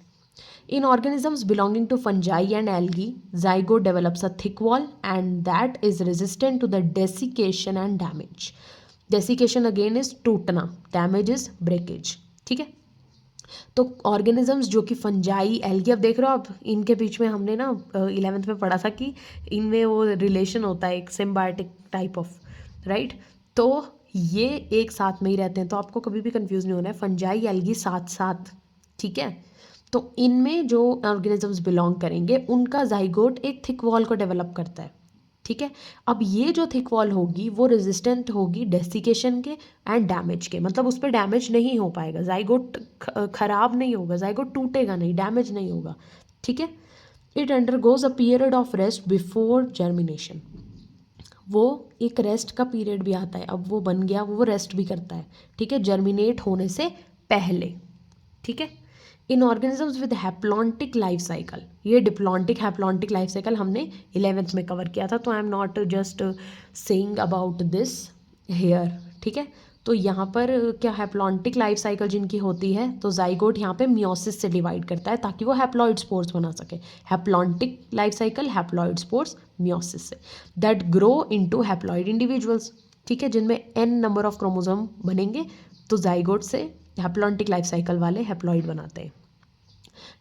In organisms belonging to fungi and algae, zygote develops a thick wall and that is resistant to the desiccation and damage. Desiccation again is टूटना, damage is breakage. ठीक है, तो ऑर्गेनिजम्स जो कि फंजाई, एल्गी, अब देख रहे हो आप, इनके बीच में हमने ना 11th में पढ़ा था कि इनमें वो रिलेशन होता है एक सिम्बायोटिक टाइप ऑफ, राइट. तो ये एक साथ में ही रहते हैं, तो आपको कभी भी कंफ्यूज नहीं होना है, फंजाई एल्गी साथ साथ. ठीक है, तो इनमें जो ऑर्गेनिजम्स बिलोंग करेंगे उनका जाइगोट एक थिक वॉल को डेवलप करता है. ठीक है, अब ये जो थिक वॉल होगी वो रेजिस्टेंट होगी डेसिकेशन के एंड डैमेज के, मतलब उस पर डैमेज नहीं हो पाएगा, जाइगोट खराब नहीं होगा, जाइगोट टूटेगा नहीं, डैमेज नहीं होगा. ठीक है, it undergoes a period of rest before germination. वो एक रेस्ट का पीरियड भी आता है, अब वो बन गया, वो रेस्ट भी करता है. ठीक है, जर्मिनेट होने से पहले. ठीक है, in organisms with haplontic life cycle, ये डिप्लॉन्टिक हैप्लॉन्टिक लाइफ साइकिल हमने 11th में कवर किया था, तो I am not just saying about this here. ठीक है, तो यहाँ पर क्या हैप्लॉन्टिक लाइफ साइकिल जिनकी होती है, तो जाइगोट यहाँ पे मियोसिस से डिवाइड करता है ताकि वो हैप्लॉइड स्पोर्स बना सके. Haplontic life cycle, haploid spores meiosis से, that grow into haploid individuals. ठीक है, जिनमें n नंबर ऑफ क्रोमोसोम बनेंगे, तो जाइगोट से हैप्लॉन्टिक लाइफ साइकिल वाले हैप्लॉइड बनाते हैं.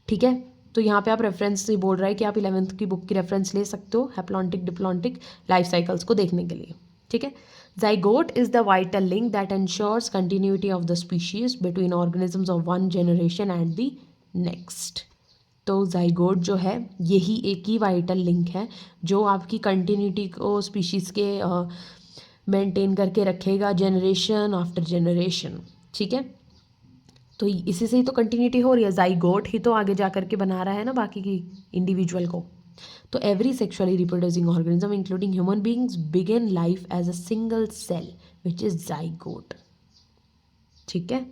ठीक है, तो यहाँ पे आप रेफरेंस से बोल रहा है कि आप 11th की बुक की रेफरेंस ले सकते हो हैप्लॉन्टिक डिप्लॉन्टिक लाइफ साइकिल्स को देखने के लिए. ठीक है, zygote is the vital link that ensures continuity of the species between organisms of one generation and the next. तो जाइगोट जो है यही एक ही वाइटल लिंक है जो आपकी कंटिन्यूटी को स्पीशीज़ के मेंटेन करके रखेगा जनरेशन आफ्टर जनरेशन. ठीक है, तो इसी से ही तो कंटिन्यूटी हो रही है, जाइगोट ही तो आगे जा करके बना रहा है ना बाकी की इंडिविजुअल को. तो every sexually reproducing organism including human beings begin life as a single cell which is zygote. ठीक है,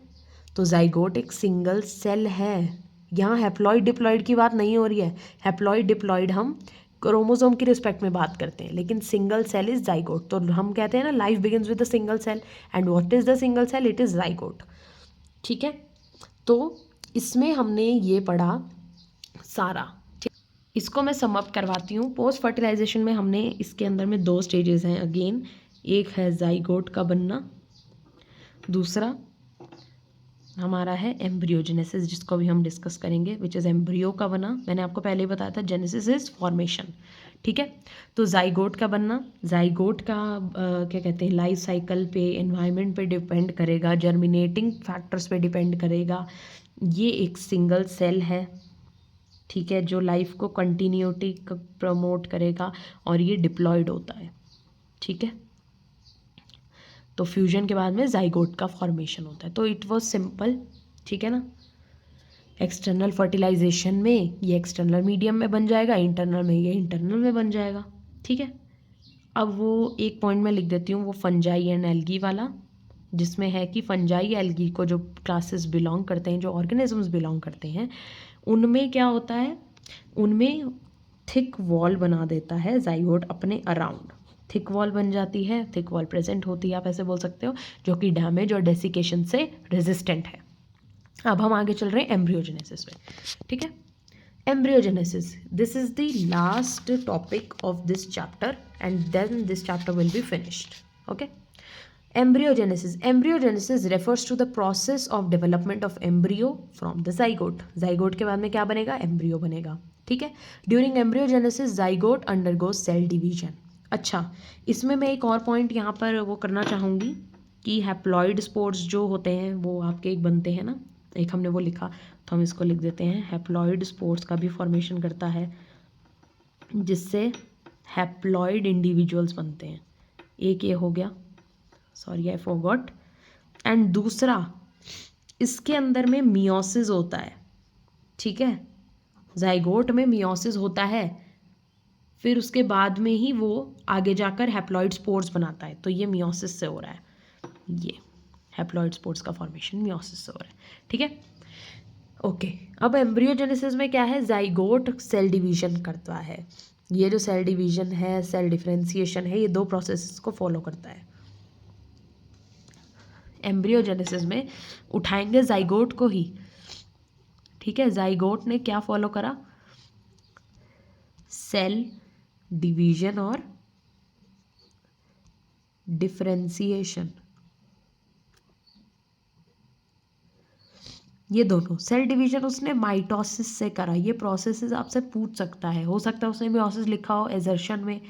तो जाइगोट एक सिंगल सेल है. यहाँ हैप्लॉइड डिप्लॉइड की बात नहीं हो रही है, हैप्लॉइड डिप्लॉइड हम क्रोमोसोम की रिस्पेक्ट में बात करते हैं, लेकिन सिंगल सेल इज जाइगोट. तो हम कहते हैं ना life begins with a single cell, and what is the single cell? It is zygote. ठीक है, तो इसमें हमने ये पढ़ा सारा. ठीक, इसको मैं समअप करवाती हूँ. पोस्ट फर्टिलाइजेशन में हमने इसके अंदर में 2 स्टेजेस हैं अगेन. एक है जाइगोट का बनना, दूसरा हमारा है एम्ब्रियोजेनेसिस, जिसको भी हम डिस्कस करेंगे, विच इज़ एम्ब्रियो का बना. मैंने आपको पहले ही बताया था जेनेसिस इज फॉर्मेशन. ठीक है, तो जाइगोट का बनना, जाइगोट का क्या कहते हैं, लाइफ साइकिल पे, एनवायरनमेंट पे डिपेंड करेगा, जर्मिनेटिंग फैक्टर्स पे डिपेंड करेगा. ये एक सिंगल सेल है. ठीक है, जो लाइफ को कंटिन्यूटी प्रमोट करेगा, और ये डिप्लॉयड होता है. ठीक है, तो फ्यूजन के बाद में जाइगोट का फॉर्मेशन होता है. तो इट वाज सिंपल. ठीक है ना, एक्सटर्नल फर्टिलाइजेशन में ये एक्सटर्नल मीडियम में बन जाएगा, इंटरनल में ये इंटरनल में बन जाएगा. ठीक है, अब वो एक पॉइंट में लिख देती हूँ, वो फंजाई एंड एल्गी वाला, जिसमें है कि फंजाई एल्गी को जो क्लासेस बिलोंग करते हैं, जो ऑर्गेनिजम्स बिलोंग करते हैं, उनमें क्या होता है, उनमें थिक वॉल बना देता है जाइगोट अपने अराउंड. थिक वॉल बन जाती है, थिक वॉल प्रेजेंट होती है, आप ऐसे बोल सकते हो, जो कि डैमेज और डेसिकेशन से रेजिस्टेंट है. अब हम आगे चल रहे हैं एम्ब्रियोजेनेसिस में. ठीक है, embryogenesis, this is the last topic of this chapter and then this chapter will be finished. Okay, embryogenesis. Embryogenesis refers to the process of development of embryo from the zygote. Zygote के बाद में क्या बनेगा? Embryo बनेगा. ठीक है, during embryogenesis zygote undergoes cell division. अच्छा, इसमें मैं एक और पॉइंट यहाँ पर वो करना चाहूँगी कि हैप्लॉइड स्पोर्स जो होते हैं वो आपके एक बनते हैं ना, एक हमने वो लिखा तो हम इसको लिख देते हैं, हैप्लॉइड स्पोर्स का भी फॉर्मेशन करता है जिससे हैप्लॉइड इंडिविजुअल्स बनते हैं। एक ये हो गया, सॉरी आई फॉरगॉट। एंड दूसरा, इसके अंदर में मियोसिस होता है, ठीक है, जाइगोट में मियोसिस होता है, फिर उसके बाद में ही वो आगे जाकर हैप्लॉइड स्पोर्स बनाता है, तो ये मियोसिस से हो रहा है, ये हैप्लॉइड स्पोर्स का फॉर्मेशन मियोसिस से हो रहा है, ठीक है। ओके, अब एम्ब्रियोजेनेसिस में क्या है, जाइगोट सेल डिवीजन करता है। ये जो सेल डिवीजन है, सेल डिफरेंशिएशन है, ये दो प्रोसेस को फॉलो करता है। एम्ब्रियोजेनेसिस में उठाएंगे जाइगोट को ही, ठीक है, जाइगोट ने क्या फॉलो करा, सेल डिवीजन और डिफरेंशिएशन, ये दोनों। सेल डिवीजन उसने माइटोसिस से करा, ये प्रोसेस आपसे पूछ सकता है, हो सकता है उसने मियोसिस लिखा हो एजर्शन में,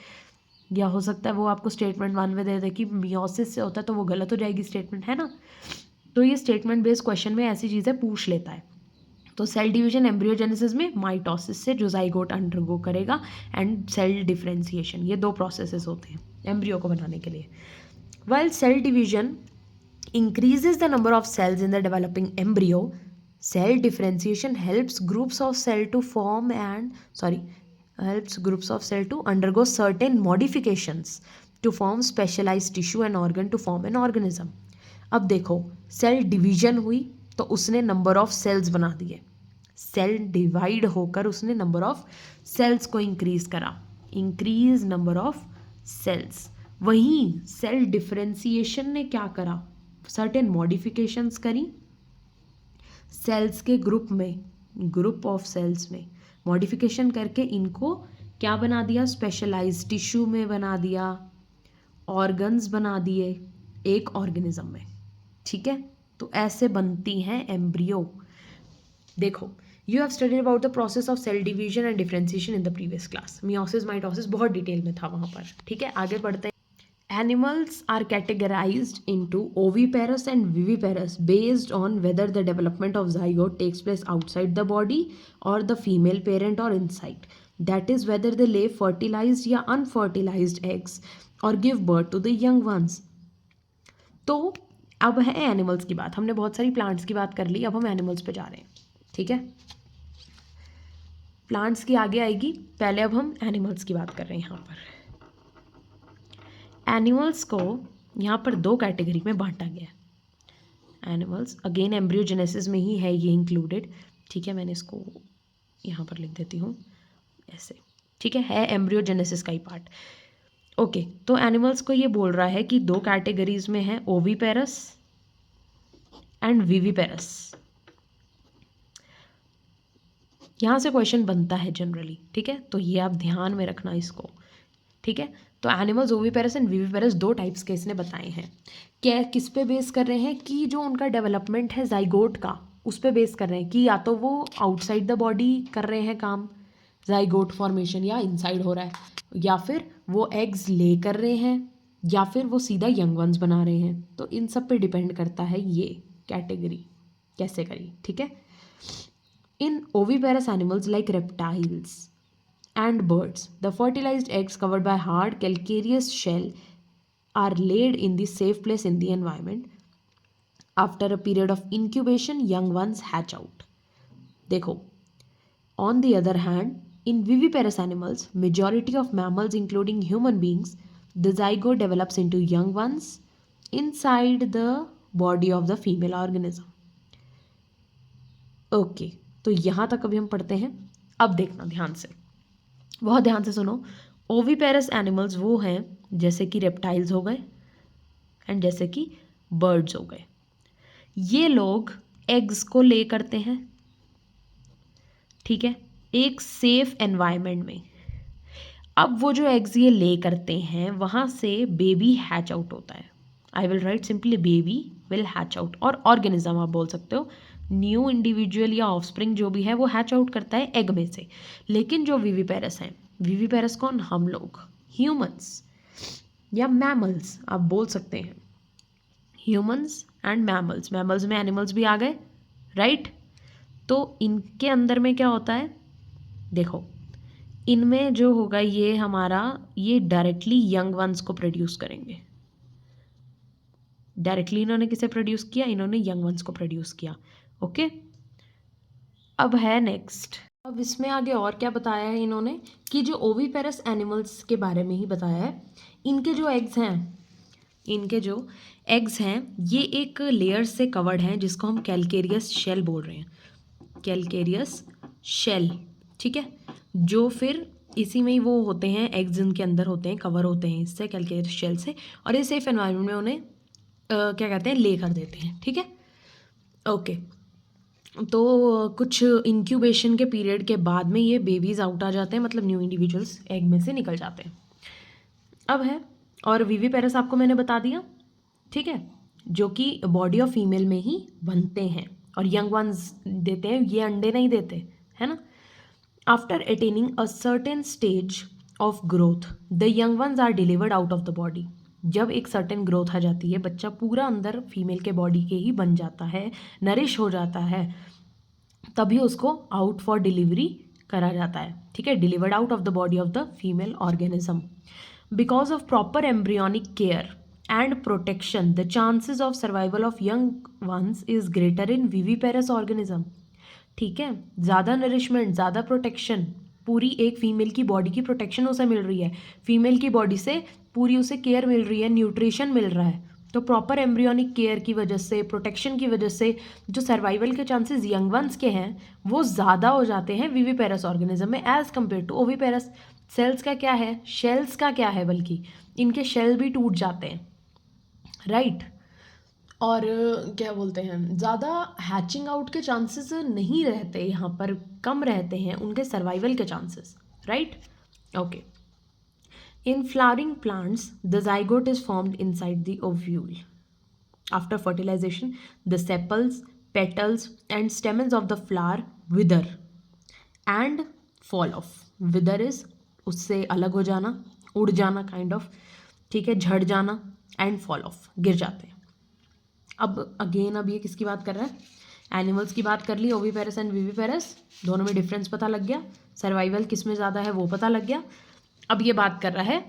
या हो सकता है वो आपको स्टेटमेंट 1 में दे दे कि मियोसिस से होता है, तो वो गलत हो जाएगी स्टेटमेंट, है ना। तो ये स्टेटमेंट बेस्ड क्वेश्चन में ऐसी चीज़ें पूछ लेता है। तो सेल डिवीजन एम्ब्रियोजेनेसिस में माइटोसिस से जो जाइगोट अंडरगो करेगा, एंड सेल डिफरेंशिएशन, ये दो प्रोसेसेस होते हैं एम्ब्रियो को बनाने के लिए। While cell division increases the number of cells in the developing embryo, cell differentiation helps groups of cell to undergo certain modifications to form specialized tissue and organ to form an organism. अब देखो, cell division हुई तो उसने number of sales बना दिए, cell divide होकर उसने number of sales को इंक्रीज करा, इंक्रीज नंबर ऑफ सेल्स। वहीं सेल डिफरेंशिएशन ने क्या करा, सर्टेन मॉडिफिकेशंस करी सेल्स के ग्रुप में, ग्रुप ऑफ सेल्स में मॉडिफिकेशन करके इनको क्या बना दिया, स्पेशलाइज्ड टिश्यू में बना दिया, ऑर्गन्स बना दिए एक ऑर्गेनिज्म में, ठीक है। तो ऐसे बनती हैं एम्ब्रियो। देखो, you have studied about the process of cell division and differentiation in the previous class, meiosis mitosis बहुत डिटेल में था वहाँ पर, ठीक है। आगे बढ़ते हैं। Animals are categorized into oviparous and viviparous based on whether the development of zygote takes place outside the body or the female parent or inside. That is whether they lay fertilized या unfertilized eggs or give birth to the young ones. तो अब है animals की बात, हमने बहुत सारी plants की बात कर ली, अब हम एनिमल्स पे जा रहे हैं, ठीक है। प्लांट्स की आगे आएगी, पहले अब हम एनिमल्स की बात कर रहे हैं यहाँ पर। एनिमल्स को यहाँ पर दो कैटेगरी में बांटा गया है। एनिमल्स अगेन एम्ब्रियोजेनेसिस में ही है ये इंक्लूडेड, ठीक है। मैंने इसको यहाँ पर लिख देती हूँ ऐसे, ठीक है एम्ब्रियोजेनेसिस का ही पार्ट। ओके, तो एनिमल्स को ये बोल रहा है कि दो कैटेगरीज में है, ओविपेरस एंड विविपेरस। यहाँ से क्वेश्चन बनता है जनरली, ठीक है, तो ये आप ध्यान में रखना इसको, ठीक है। तो एनिमल्स ओविपेरस एंड विविपेरस दो टाइप्स के इसने बताए हैं। क्या किस पे बेस कर रहे हैं, कि जो उनका डेवलपमेंट है जाइगोट का, उस पे बेस कर रहे हैं कि या तो वो आउटसाइड द बॉडी कर रहे हैं काम, जाइगोट फॉर्मेशन, या इनसाइड हो रहा है, या फिर वो एग्स ले कर रहे हैं, या फिर वो सीधा यंग वंस बना रहे हैं। तो इन सब पे डिपेंड करता है ये कैटेगरी कैसे करी, ठीक है। In oviparous animals like reptiles and birds, the fertilized eggs covered by hard calcareous shell are laid in the safe place in the environment. After a period of incubation, young ones hatch out. देखो, on the other hand, in viviparous animals, majority of mammals including human beings, the zygote develops into young ones inside the body of the female organism. Okay, तो यहाँ तक अभी हम पढ़ते हैं। अब देखना ध्यान से, बहुत ध्यान से सुनो। ओविपेरस एनिमल्स वो हैं जैसे कि रेप्टाइल्स हो गए एंड जैसे कि बर्ड्स हो गए, ये लोग एग्स को ले करते हैं, ठीक है, एक सेफ एनवायरनमेंट में। अब वो जो एग्स ये ले करते हैं वहाँ से बेबी हैच आउट होता है। I will write simply baby will hatch out, और ऑर्गेनिज्म आप बोल सकते हो, न्यू इंडिविजुअल या ऑफस्प्रिंग जो भी है वो हैच आउट करता है एग में से। लेकिन जो विविपेरस हैं, विविपेरस कौन, हम लोग ह्यूमंस, या मैमल्स आप बोल सकते हैं, ह्यूमंस एंड मैमल्स, मैमल्स में एनिमल्स भी आ गए, राइट। तो इनके अंदर में क्या होता है, देखो इनमें जो होगा ये हमारा, ये डायरेक्टली यंग वंस को प्रोड्यूस करेंगे। डायरेक्टली इन्होंने किसे प्रोड्यूस किया, इन्होंने यंग वंस को प्रोड्यूस किया, ओके। अब है नेक्स्ट, अब इसमें आगे और क्या बताया है इन्होंने कि जो ओविपेरस एनिमल्स के बारे में ही बताया है, इनके जो एग्स हैं, इनके जो एग्स हैं ये एक लेयर से कवर्ड हैं जिसको हम कैलकेरियस शेल बोल रहे हैं, कैलकेरियस शेल, ठीक है। जो फिर इसी में ही वो होते हैं, एग्स इनके अंदर होते हैं, कवर होते हैं इससे, कैलकेरियस शेल से, और ये सेफ एनवायरनमेंट में उन्हें क्या कहते हैं, ले कर देते हैं, ठीक है, ओके। तो कुछ इंक्यूबेशन के पीरियड के बाद में ये बेबीज आउट आ जाते हैं, मतलब न्यू इंडिविजुअल्स एग में से निकल जाते हैं। अब है, और विविपेरस आपको मैंने बता दिया, ठीक है, जो कि बॉडी ऑफ फीमेल में ही बनते हैं और यंग वंस देते हैं, ये अंडे नहीं देते, है ना। After attaining a certain stage of growth the young ones are delivered out of the body. जब एक सर्टेन ग्रोथ आ जाती है, बच्चा पूरा अंदर फीमेल के बॉडी के ही बन जाता है, नरिश हो जाता है, तभी उसको आउट फॉर डिलीवरी करा जाता है, ठीक है, delivered out of the body of the female organism. Because of proper embryonic care and protection the chances of survival of young ones is greater in viviparous organism, ठीक है। ज़्यादा nourishment, ज़्यादा protection, पूरी एक फीमेल की body की protection उसे मिल रही है, फीमेल की बॉडी से पूरी उसे केयर मिल रही है, न्यूट्रिशन मिल रहा है, तो प्रॉपर एम्ब्रियोनिक केयर की वजह से, प्रोटेक्शन की वजह से जो सर्वाइवल के चांसेस यंग वंस के हैं वो ज़्यादा हो जाते हैं विविपेरस ऑर्गेनिज्म में as compare to oviparous. Cells का क्या है, शेल्स का क्या है, बल्कि इनके शेल भी टूट जाते हैं, राइट। और क्या बोलते हैं, ज़्यादा हैचिंग आउट के चांसेस नहीं रहते यहाँ पर, कम रहते हैं उनके सर्वाइवल के chances, right, okay. In flowering plants the zygote is formed inside the ovule. After fertilisation the sepals, petals and stamens of the flower wither and fall off. Wither is उससे अलग हो जाना, उड़ जाना काइंड ऑफ, ठीक है, झड़ जाना, एंड फॉल ऑफ गिर जाते हैं। अब अगेन अब ये किसकी बात कर रहा है, एनिमल्स की बात कर ली, ओविपेरस एंड विविपेरस, दोनों में डिफरेंस पता लग गया, सर्वाइवल किस में ज़्यादा है वो पता लग गया। अब ये बात कर रहा है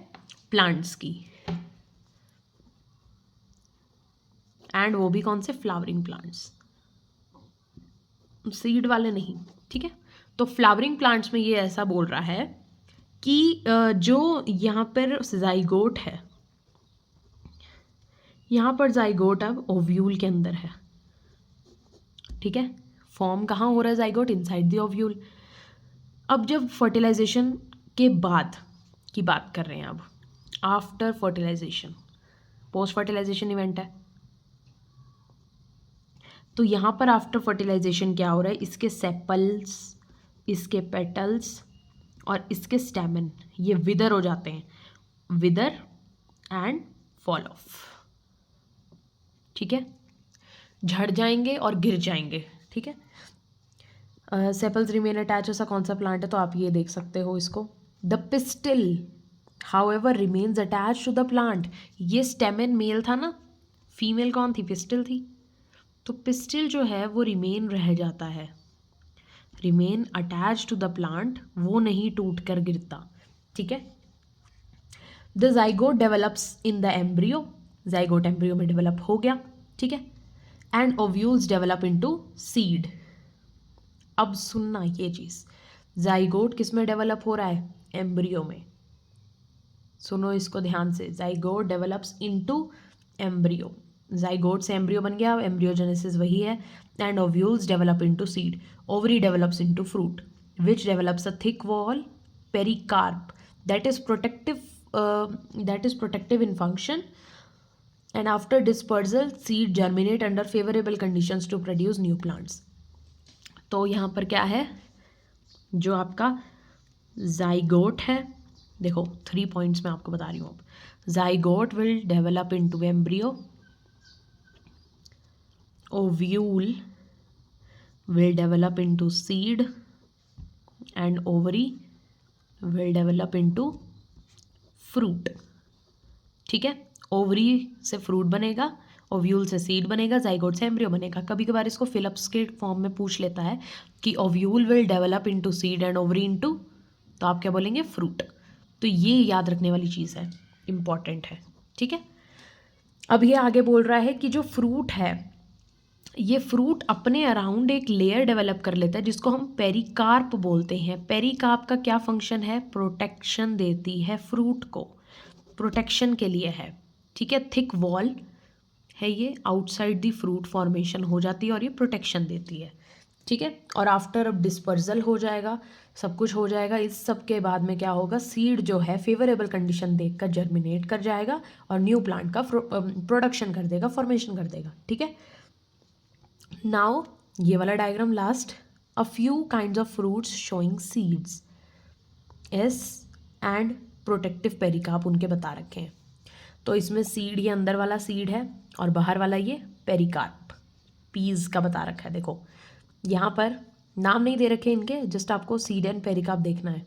प्लांट्स की, एंड वो भी कौन से, फ्लावरिंग प्लांट्स, सीड वाले नहीं, ठीक है। तो फ्लावरिंग प्लांट्स में ये ऐसा बोल रहा है कि जो यहाँ पर ज़ाइगोट है, यहाँ पर ज़ाइगोट अब ओव्यूल के अंदर है, ठीक है। फॉर्म कहाँ हो रहा है ज़ाइगोट, इनसाइड द ओव्यूल। अब जब फर्टिलाइजेशन के बाद की बात कर रहे हैं, अब after fertilisation, post fertilisation event है, तो यहाँ पर आफ्टर फर्टिलाइजेशन क्या हो रहा है, इसके सेपल्स, इसके पेटल्स और इसके स्टेमन ये विदर हो जाते हैं, विदर एंड फॉल ऑफ, ठीक है, झड़ जाएंगे और गिर जाएंगे, ठीक है। सेपल्स रिमेन अटैच, ऐसा कौन सा प्लांट है, तो आप ये देख सकते हो इसको, the pistil however remains attach to the plant. ये स्टेमन मेल था ना, फीमेल कौन थी, पिस्टिल थी, तो पिस्टिल जो है वो रिमेन रह जाता है, remain attach to the plant, वो नहीं टूट कर गिरता, ठीक है। The zygote develops in the embryo, zygote embryo में डेवलप हो गया, ठीक है, and ovules develop into seed. अब सुनना ये चीज़, ज़ाइगोट किस में डेवलप हो रहा है, एम्ब्रियो में, सुनो इसको ध्यान से, zygote develops into embryo, zygote से एम्ब्रियो बन गया, एम्ब्रियोजेनेसिस वही है, and ovules develop into seed, ovary develops into fruit which develops a thick wall pericarp that is protective in function, and after dispersal seed germinate under favorable conditions to produce new plants। तो यहाँ पर क्या है, जो आपका zygote है, देखो 3 points मैं आपको बता रही हूँ। अब zygote will develop into embryo, ovule will develop into seed, and ovary will develop into fruit, ठीक है। ओवरी से फ्रूट बनेगा, ओव्यूल से सीड बनेगा, जाइगोट से एम्ब्रियो बनेगा। कभी कभार इसको फिलिप्स के फॉर्म में पूछ लेता है कि ovule will develop into seed and ovary into, तो आप क्या बोलेंगे, फ्रूट। तो ये याद रखने वाली चीज़ है, इम्पॉर्टेंट है, ठीक है। अब ये आगे बोल रहा है कि जो फ्रूट है, ये फ्रूट अपने अराउंड एक लेयर डेवलप कर लेता है जिसको हम पेरिकार्प बोलते हैं। पेरिकार्प का क्या फंक्शन है, प्रोटेक्शन देती है फ्रूट को, प्रोटेक्शन के लिए है, ठीक है। थिक वॉल है ये, आउटसाइड दी फ्रूट फॉर्मेशन हो जाती है और ये प्रोटेक्शन देती है, ठीक है। और आफ्टर अब डिस्पर्जल हो जाएगा, सब कुछ हो जाएगा, इस सब के बाद में क्या होगा, सीड जो है फेवरेबल कंडीशन देखकर जर्मिनेट कर जाएगा और न्यू प्लांट का प्रोडक्शन कर देगा, फॉर्मेशन कर देगा, ठीक है। नाउ ये वाला diagram last, a few kinds of fruits showing seeds, S and protective pericarp उनके बता रखे हैं। तो इसमें सीड, ये अंदर वाला सीड है और बाहर वाला ये पेरिकार्प, पीज का बता रखा है। देखो यहाँ पर नाम नहीं दे रखे इनके, जस्ट आपको सीड एंड पेरिकार्प देखना है।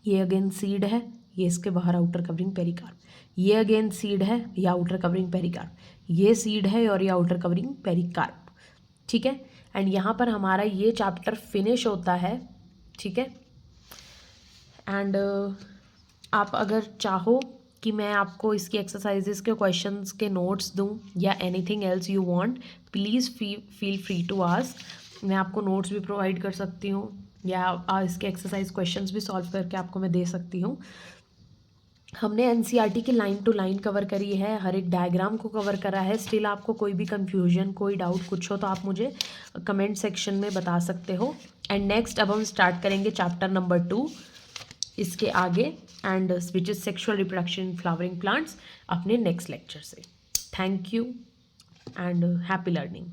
ये अगेन सीड है, ये इसके बाहर आउटर कवरिंग पेरिकार्प, ये अगेन सीड है, ये आउटर कवरिंग पेरिकार्प, ये सीड है और ये आउटर कवरिंग पेरिकार्प, ठीक है। एंड यहाँ पर हमारा ये चैप्टर फिनिश होता है, ठीक है। एंड आप अगर चाहो कि मैं आपको इसकी एक्सरसाइजेस के क्वेश्चंस के नोट्स दूं या anything else you want, please feel free to ask. मैं आपको नोट्स भी प्रोवाइड कर सकती हूँ या इसके एक्सरसाइज क्वेश्चंस भी सॉल्व करके आपको मैं दे सकती हूँ। हमने एनसीईआरटी की लाइन टू लाइन कवर करी है, हर एक डायग्राम को कवर करा है। स्टिल आपको कोई भी कन्फ्यूजन, कोई डाउट कुछ हो तो आप मुझे कमेंट सेक्शन में बता सकते हो। एंड नेक्स्ट अब हम स्टार्ट करेंगे चैप्टर नंबर 2 इसके आगे, and which is sexual reproduction in flowering plants, अपने नेक्स्ट लेक्चर से। Thank you and happy learning.